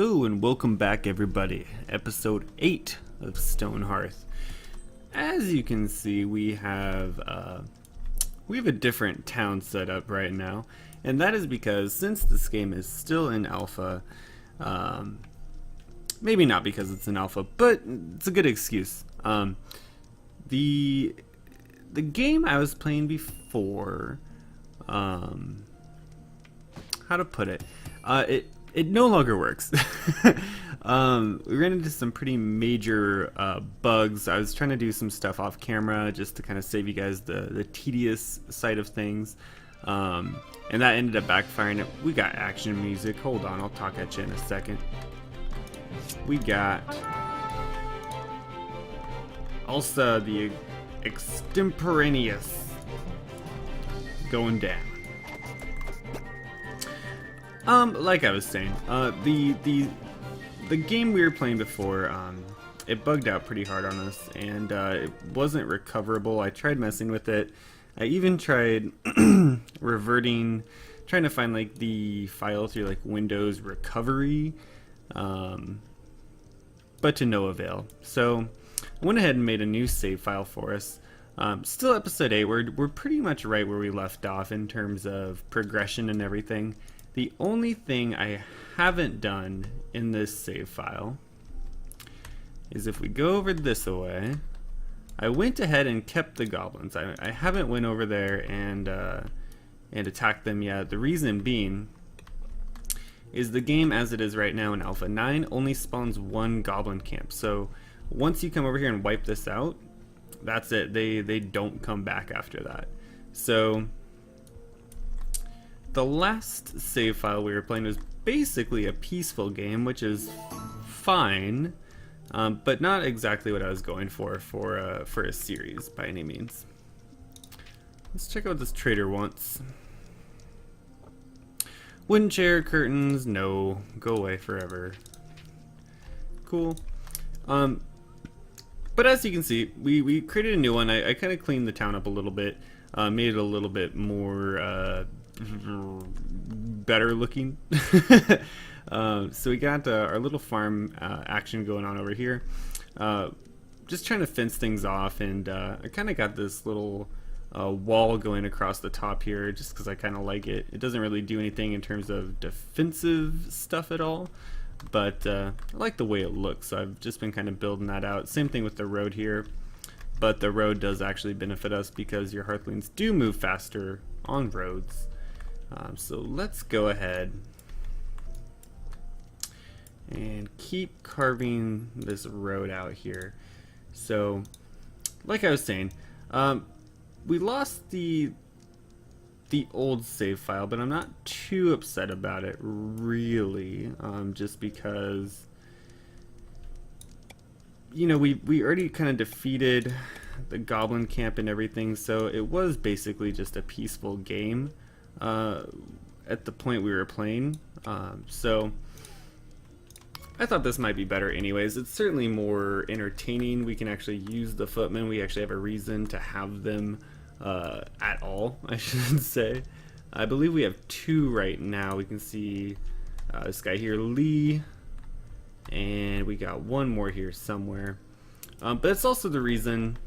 Hello and welcome back everybody, episode 8 of Stonehearth. As you can see, we have a different town set up right now, and that is because since this game is still in alpha, maybe not because it's in alpha, but it's a good excuse. The game I was playing before, how to put it, it no longer works. We ran into some pretty major bugs. I was trying to do some stuff off camera just to kind of save you guys the tedious side of things. And that ended up backfiring. We got action music. Hold on, I'll talk at you in a second. We got also the extemporaneous going down. Like I was saying, the game we were playing before, it bugged out pretty hard on us, and it wasn't recoverable. I tried messing with it. I even tried reverting, trying to find like the file through like Windows recovery, but to no avail. So I went ahead and made a new save file for us. Still episode 8, we're pretty much right where we left off in terms of progression and everything. The only thing I haven't done in this save file is if we go over this way, I went ahead and kept the goblins. I haven't went over there and attacked them yet. The reason being is the game as it is right now in Alpha 9 only spawns one goblin camp. So once you come over here and wipe this out, that's it. They don't come back after that. So the last save file we were playing was basically a peaceful game, which is fine, but not exactly what I was going for a series by any means. Let's check out what this trader wants. Wooden chair, curtains, no, go away forever. Cool. But as you can see, we created a new one. I kind of cleaned the town up a little bit, made it a little bit more better looking. So we got our little farm action going on over here, just trying to fence things off, and I kind of got this little wall going across the top here just because I kind of like it. It doesn't really do anything in terms of defensive stuff at all, but I like the way it looks, so I've just been kind of building that out. Same thing with the road here, but the road does actually benefit us because your Hearthlings do move faster on roads. So let's go ahead and keep carving this road out here. So, like I was saying, we lost the old save file, but I'm not too upset about it, really, just because, you know, we already kind of defeated the goblin camp and everything, so it was basically just a peaceful game at the point we were playing. So I thought this might be better anyways. It's certainly more entertaining. We can actually use the footmen. We actually have a reason to have them at all, I should say. I believe we have 2 right now. We can see this guy here, Lee, and we got 1 more here somewhere. But it's also the reason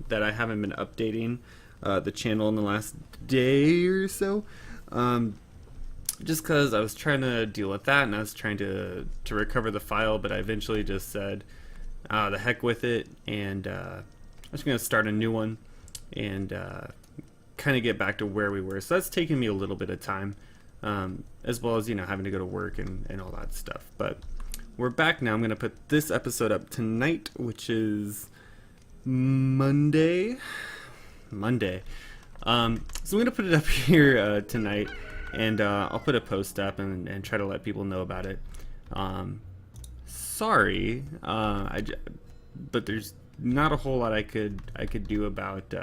that I haven't been updating the channel in the last day or so, just because I was trying to deal with that, and I was trying to recover the file, but I eventually just said the heck with it, and I'm just going to start a new one and kind of get back to where we were. So that's taken me a little bit of time, as well as, you know, having to go to work and all that stuff. But we're back now. I'm going to put this episode up tonight, which is Monday. So I'm going to put it up here tonight, and I'll put a post up and try to let people know about it. Sorry, but there's not a whole lot I could do about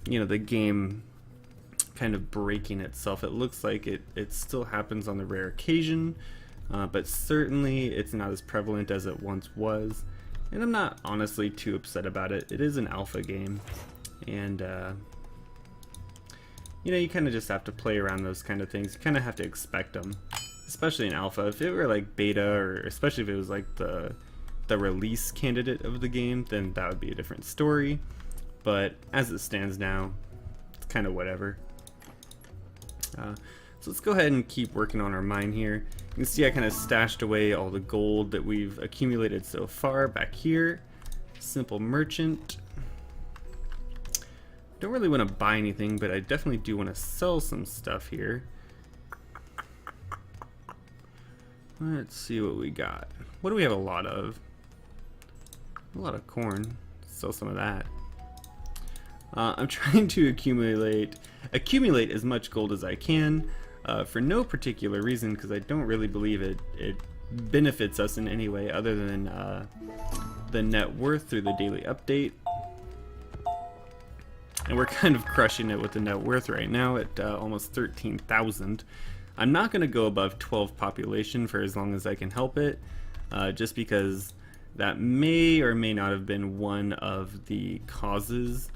you know, the game kind of breaking itself. It looks like it still happens on the rare occasion, but certainly it's not as prevalent as it once was, and I'm not honestly too upset about it. It is an alpha game, and you know, you kind of just have to play around those kind of things. You kind of have to expect them. especially in alpha. If it were like beta, or especially if it was like the release candidate of the game, then that would be a different story. But as it stands now, it's kind of whatever. So let's go ahead and keep working on our mine here. You can see I kind of stashed away all the gold that we've accumulated so far back here. Simple merchant. Don't really want to buy anything, but I definitely do want to sell some stuff here. Let's see what we got. What do we have a lot of? A lot of corn. Sell some of that. I'm trying to accumulate as much gold as I can for no particular reason, because I don't really believe it benefits us in any way other than the net worth through the daily update. And we're kind of crushing it with the net worth right now at almost 13,000. I'm not going to go above 12 population for as long as I can help it, just because that may or may not have been one of the causes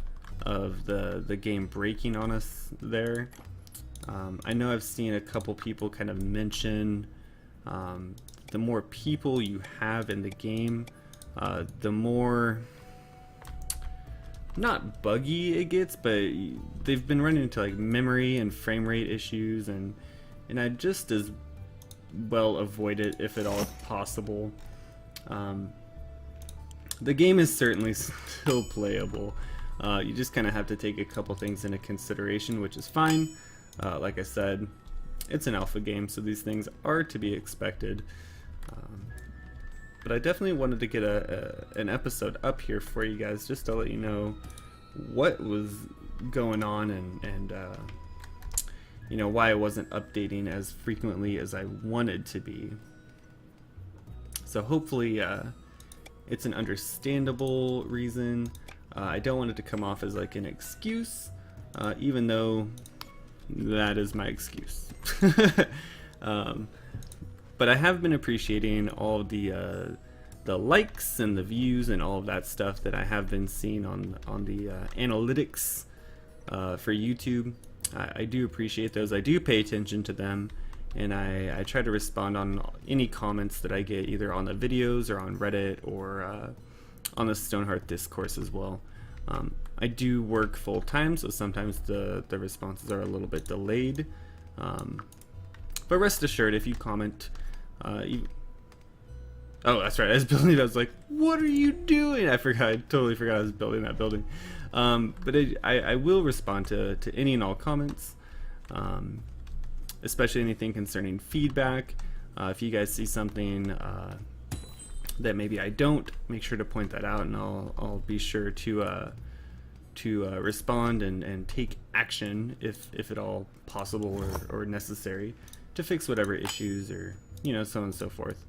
of the game breaking on us there. I know I've seen a couple people kind of mention the more people you have in the game, the more, not buggy it gets, but they've been running into like memory and frame rate issues, and I'd just as well avoid it if at all possible. The game is certainly still playable. You just kind of have to take a couple things into consideration, which is fine. Like I said, it's an alpha game, so these things are to be expected. But I definitely wanted to get an episode up here for you guys, just to let you know what was going on, and you know, why I wasn't updating as frequently as I wanted to be. So hopefully it's an understandable reason. I don't want it to come off as like an excuse, even though that is my excuse. But I have been appreciating all of the likes and the views and all of that stuff that I have been seeing on the analytics for YouTube. I do appreciate those. I do pay attention to them, and I try to respond on any comments that I get, either on the videos or on Reddit or on the Stonehearth discourse as well. I do work full time, so sometimes the responses are a little bit delayed. But rest assured, if you comment, oh, that's right, I was building it. I was like, what are you doing? I totally forgot I was building that building. But I will respond to any and all comments, especially anything concerning feedback. If you guys see something that maybe I don't, make sure to point that out, and I'll be sure to respond and take action if at all possible or necessary to fix whatever issues, or so on and so forth.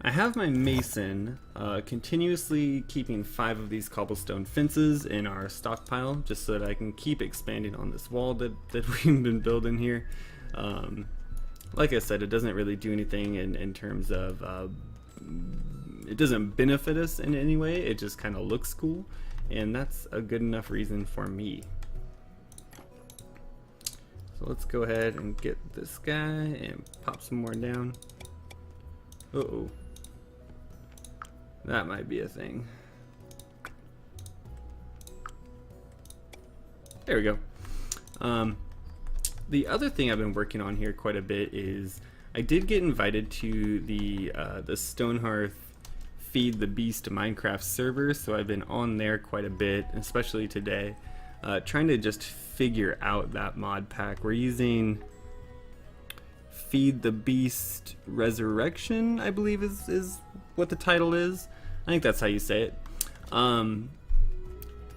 I have my mason continuously keeping 5 of these cobblestone fences in our stockpile, just so that I can keep expanding on this wall that we've been building here. Like I said, it doesn't really do anything in terms of it doesn't benefit us in any way. It just kind of looks cool, and that's a good enough reason for me. So let's go ahead and get this guy and pop some more down. Uh-oh. That might be a thing. There we go. The other thing I've been working on here quite a bit is I did get invited to the Stonehearth Feed the Beast Minecraft server, so I've been on there quite a bit, especially today, trying to just figure out that mod pack. We're using Feed the Beast Resurrection, I believe is what the title is. I think that's how you say it. And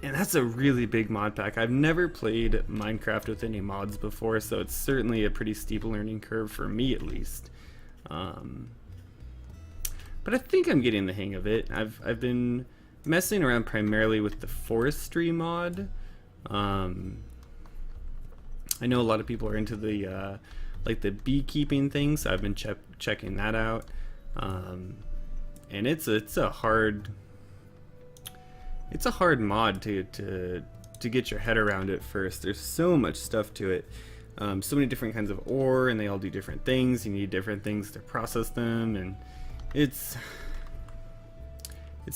that's a really big mod pack. I've never played Minecraft with any mods before, so it's certainly a pretty steep learning curve for me, at least. But I think I'm getting the hang of it. I've been messing around primarily with the forestry mod. I know a lot of people are into the like the beekeeping thing, so I've been checking that out. And it's a hard mod to get your head around at first. There's so much stuff to it. so many different kinds of ore, and they all do different things. You need different things to process them, and it's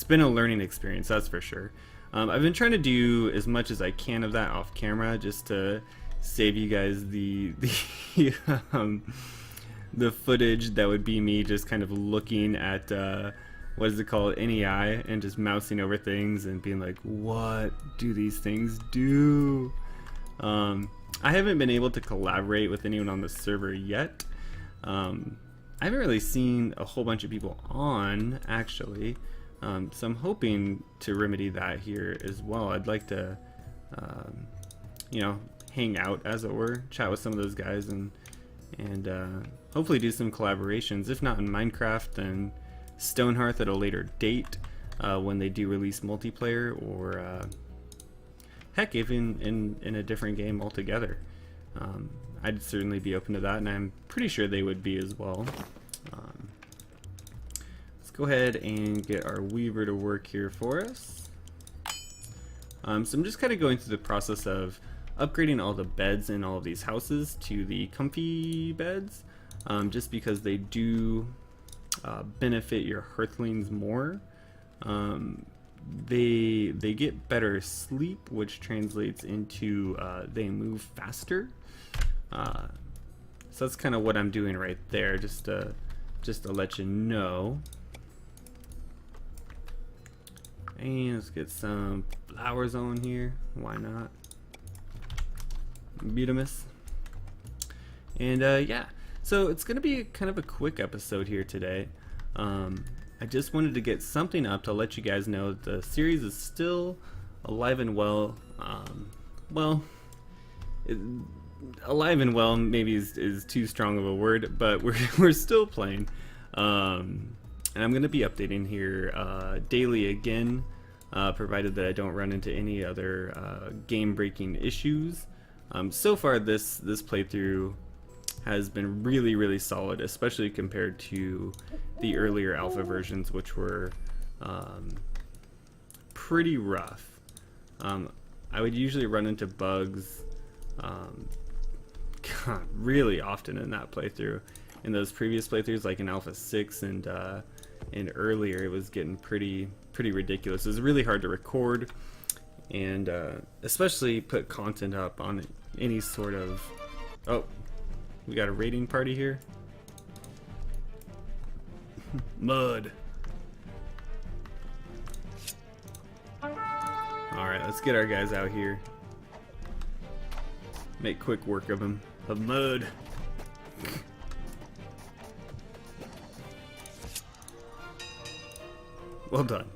been a learning experience, that's for sure. I've been trying to do as much as I can of that off camera, just to save you guys the the footage that would be me just kind of looking at what is it called, NEI, and just mousing over things and being like, what do these things do? I haven't been able to collaborate with anyone on the server yet. I haven't really seen a whole bunch of people on, actually. So I'm hoping to remedy that here as well. I'd like to, you know, hang out, as it were, chat with some of those guys, and hopefully do some collaborations. If not in Minecraft, then Stonehearth at a later date, when they do release multiplayer, or heck, even in a different game altogether. I'd certainly be open to that, and I'm pretty sure they would be as well. Let's go ahead and get our weaver to work here for us. So I'm just kind of going through the process of upgrading all the beds in all of these houses to the comfy beds, just because they do benefit your hearthlings more. They get better sleep, which translates into they move faster. So that's kind of what I'm doing right there, just to let you know. And let's get some flowers on here. Why not? Beautimus. And yeah, so it's gonna be kind of a quick episode here today. I just wanted to get something up to let you guys know that the series is still alive and well. Alive and well maybe is too strong of a word, but we're still playing. And I'm going to be updating here daily again, provided that I don't run into any other game-breaking issues. So far, this playthrough has been really solid, especially compared to the earlier alpha versions, which were pretty rough. I would usually run into bugs really often in that playthrough. In those previous playthroughs, like in Alpha 6 and earlier, it was getting pretty ridiculous. It was really hard to record, and especially put content up on any sort of... Oh, we got a raiding party here. Mud. Alright, let's get our guys out here. Make quick work of him. Of mud. Well done.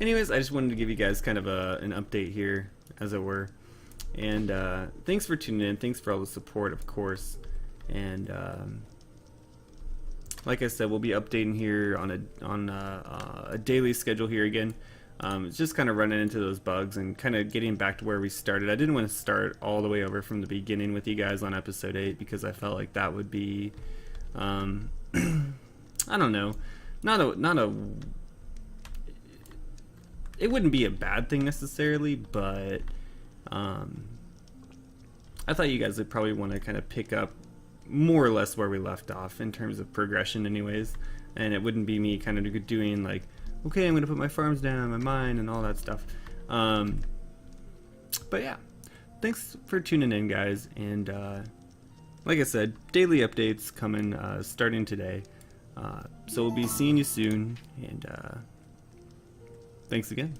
Anyways, I just wanted to give you guys kind of an update here, as it were. And thanks for tuning in. Thanks for all the support, of course. And like I said, we'll be updating here on a daily schedule here again. It's just kind of running into those bugs and kind of getting back to where we started. I didn't want to start all the way over from the beginning with you guys on episode 8, because I felt like that would be, I don't know, it wouldn't be a bad thing necessarily, but I thought you guys would probably want to kind of pick up more or less where we left off in terms of progression anyways, and it wouldn't be me kind of doing like, okay, I'm gonna put my farms down, my mine, and all that stuff. But yeah, thanks for tuning in, guys, and like I said, daily updates coming starting today. So we'll be seeing you soon, and thanks again.